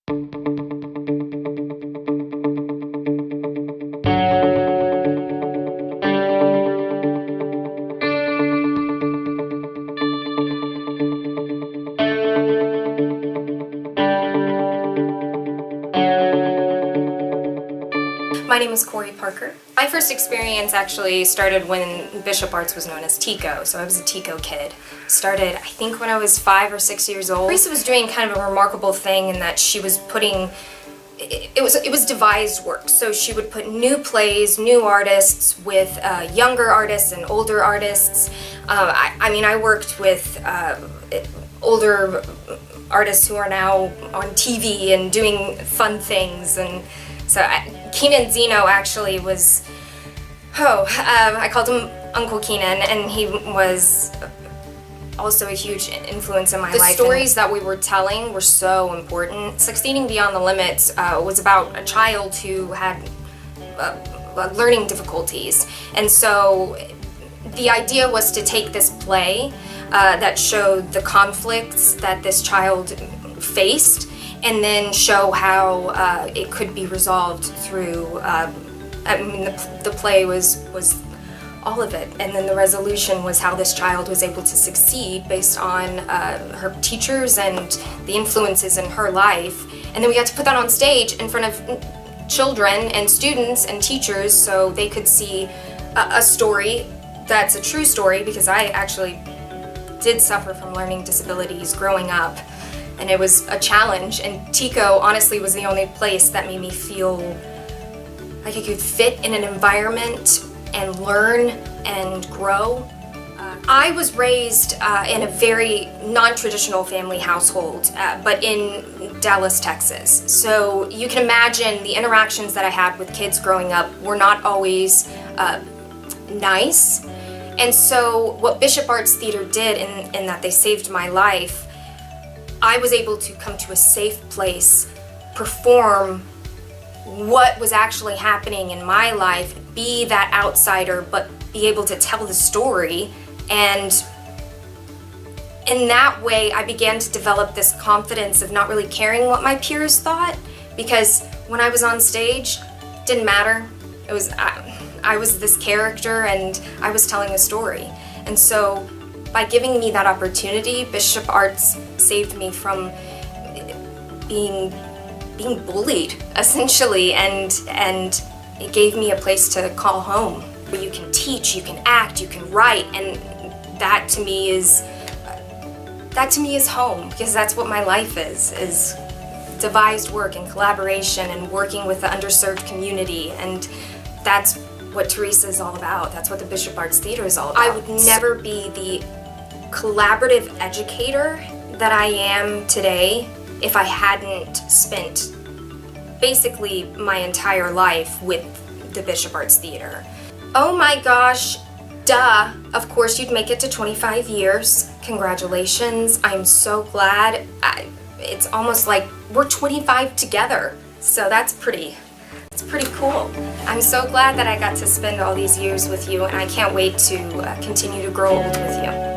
My name is Korey Parker. My first experience actually started when Bishop Arts was known as TICO, so I was a TICO kid. Started, I think, when I was 5 or 6 years old. Teresa was doing kind of a remarkable thing in that she was putting, it was devised work, so she would put new plays, new artists with younger artists and older artists. I mean, I worked with older artists who are now on TV and doing fun things, and so Keenan Zeno actually was, I called him Uncle Keenan, and he was also a huge influence in my life. The stories that we were telling were so important. Succeeding Beyond the Limits was about a child who had learning difficulties, and so the idea was to take this play that showed the conflicts that this child faced, and then show how it could be resolved through, I mean, the play was all of it, and then the resolution was how this child was able to succeed based on her teachers and the influences in her life. And then we got to put that on stage in front of children and students and teachers so they could see a story that's a true story, because I actually did suffer from learning disabilities growing up. And it was a challenge, and TICO honestly was the only place that made me feel like I could fit in an environment and learn and grow. I was raised in a very non-traditional family household, but in Dallas, Texas. So you can imagine the interactions that I had with kids growing up were not always nice. And so what Bishop Arts Theater did in that they saved my life, I was able to come to a safe place, perform what was actually happening in my life, be that outsider, but be able to tell the story. And in that way, I began to develop this confidence of not really caring what my peers thought, because when I was on stage, it didn't matter. It was, I was this character and I was telling a story. And so by giving me that opportunity, Bishop Arts saved me from being bullied, essentially, and it gave me a place to call home, where you can teach, you can act, you can write, and that to me is home, because that's what my life is devised work and collaboration and working with the underserved community, and that's what Teresa is all about. That's what the Bishop Arts Theater is all about. I would never be the collaborative educator that I am today if I hadn't spent basically my entire life with the Bishop Arts Theater. Oh my gosh, duh, of course you'd make it to 25 years. Congratulations, I'm so glad. It's almost like we're 25 together, so that's pretty cool. I'm so glad that I got to spend all these years with you, and I can't wait to continue to grow old with you.